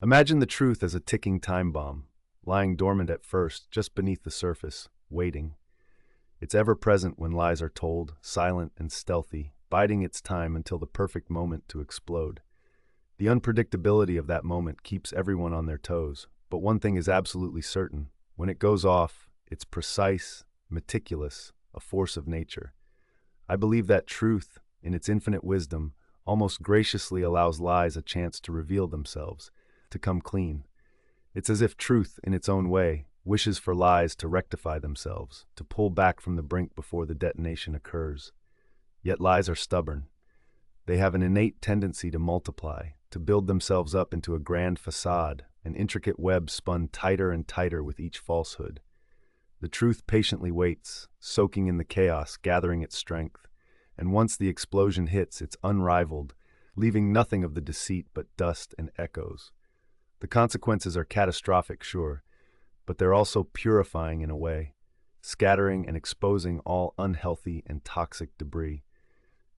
Imagine the truth as a ticking time bomb, lying dormant at first, just beneath the surface, waiting. It's ever present when lies are told, silent and stealthy, biding its time until the perfect moment to explode. The unpredictability of that moment keeps everyone on their toes, but one thing is absolutely certain. When it goes off, it's precise, meticulous, a force of nature. I believe that truth, in its infinite wisdom, almost graciously allows lies a chance to reveal themselves, to come clean. It's as if truth, in its own way, wishes for lies to rectify themselves, to pull back from the brink before the detonation occurs. Yet lies are stubborn. They have an innate tendency to multiply, to build themselves up into a grand facade, an intricate web spun tighter and tighter with each falsehood. The truth patiently waits, soaking in the chaos, gathering its strength. And once the explosion hits, it's unrivaled, leaving nothing of the deceit but dust and echoes. The consequences are catastrophic, sure, but they're also purifying in a way, scattering and exposing all unhealthy and toxic debris.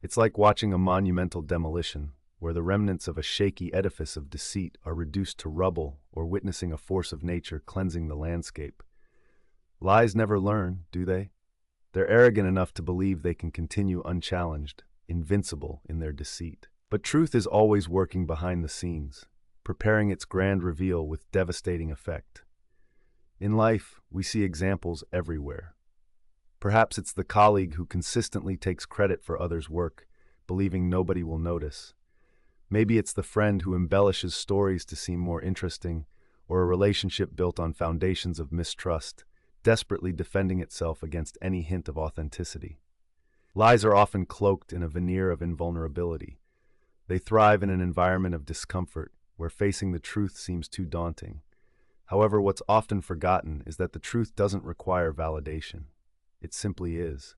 It's like watching a monumental demolition, where the remnants of a shaky edifice of deceit are reduced to rubble, or witnessing a force of nature cleansing the landscape. Lies never learn, do they? They're arrogant enough to believe they can continue unchallenged, invincible in their deceit. But truth is always working behind the scenes, preparing its grand reveal with devastating effect. In life, we see examples everywhere. Perhaps it's the colleague who consistently takes credit for others' work, believing nobody will notice. Maybe it's the friend who embellishes stories to seem more interesting, or a relationship built on foundations of mistrust, desperately defending itself against any hint of authenticity. Lies are often cloaked in a veneer of invulnerability. They thrive in an environment of discomfort, where facing the truth seems too daunting. However, what's often forgotten is that the truth doesn't require validation. It simply is.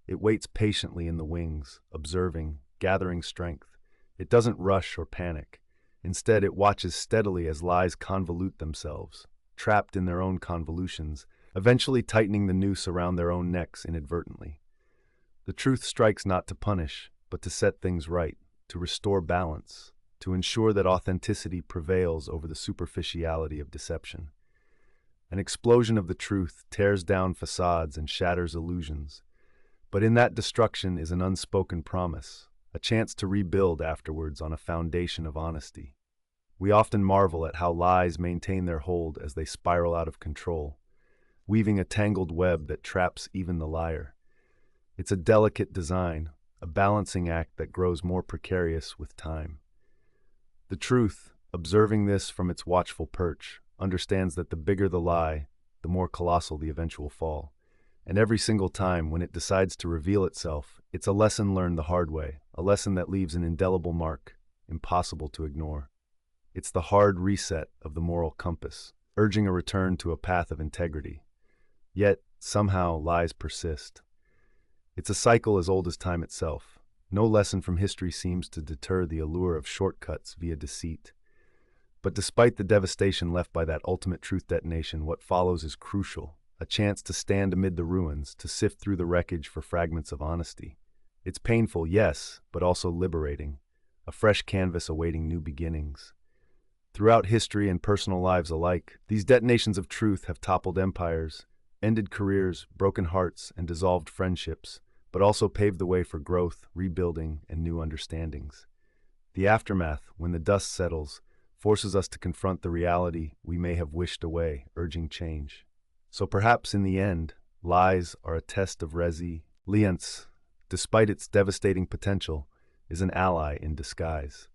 It waits patiently in the wings, observing, gathering strength. It doesn't rush or panic. Instead, it watches steadily as lies convolute themselves, trapped in their own convolutions, eventually tightening the noose around their own necks inadvertently. The truth strikes not to punish, but to set things right, to restore balance, to ensure that authenticity prevails over the superficiality of deception. An explosion of the truth tears down facades and shatters illusions. But in that destruction is an unspoken promise, a chance to rebuild afterwards on a foundation of honesty. We often marvel at how lies maintain their hold as they spiral out of control, weaving a tangled web that traps even the liar. It's a delicate design, a balancing act that grows more precarious with time. The truth, observing this from its watchful perch, understands that the bigger the lie, the more colossal the eventual fall. And every single time when it decides to reveal itself, it's a lesson learned the hard way, a lesson that leaves an indelible mark, impossible to ignore. It's the hard reset of the moral compass, urging a return to a path of integrity. Yet, somehow, lies persist. It's a cycle as old as time itself. No lesson from history seems to deter the allure of shortcuts via deceit. But despite the devastation left by that ultimate truth detonation, what follows is crucial. A chance to stand amid the ruins, to sift through the wreckage for fragments of honesty. It's painful, yes, but also liberating. A fresh canvas awaiting new beginnings. Throughout history and personal lives alike, these detonations of truth have toppled empires, ended careers, broken hearts, and dissolved friendships, but also paved the way for growth, rebuilding, and new understandings. The aftermath, when the dust settles, forces us to confront the reality we may have wished away, urging change. So perhaps in the end, lies are a test of resilience. Despite its devastating potential, is an ally in disguise.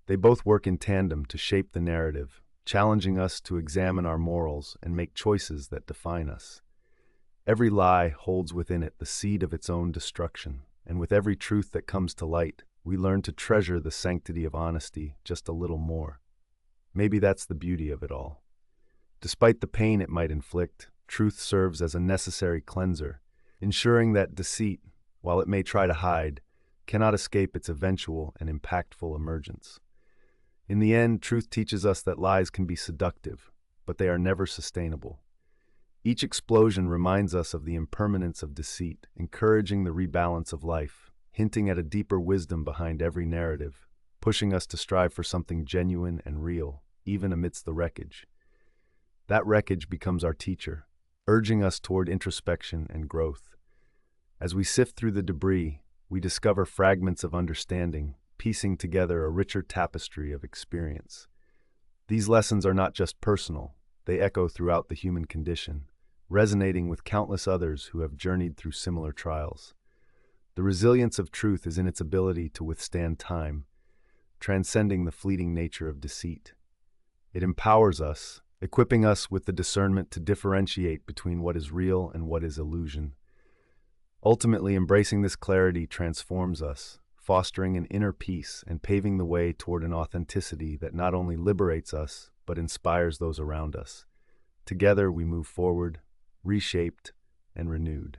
They both work in tandem to shape the narrative, challenging us to examine our morals and make choices that define us. Every lie holds within it the seed of its own destruction, and with every truth that comes to light, we learn to treasure the sanctity of honesty just a little more. Maybe that's the beauty of it all. Despite the pain it might inflict, truth serves as a necessary cleanser, ensuring that deceit, while it may try to hide, cannot escape its eventual and impactful emergence. In the end, truth teaches us that lies can be seductive, but they are never sustainable. Each explosion reminds us of the impermanence of deceit, encouraging the rebalance of life, hinting at a deeper wisdom behind every narrative, pushing us to strive for something genuine and real. even amidst the wreckage. That wreckage becomes our teacher, urging us toward introspection and growth. As we sift through the debris, we discover fragments of understanding, piecing together a richer tapestry of experience. These lessons are not just personal, they echo throughout the human condition, resonating with countless others who have journeyed through similar trials. The resilience of truth is in its ability to withstand time, transcending the fleeting nature of deceit. It empowers us, equipping us with the discernment to differentiate between what is real and what is illusion. Ultimately, embracing this clarity transforms us, fostering an inner peace and paving the way toward an authenticity that not only liberates us, but inspires those around us. Together, we move forward, reshaped and renewed.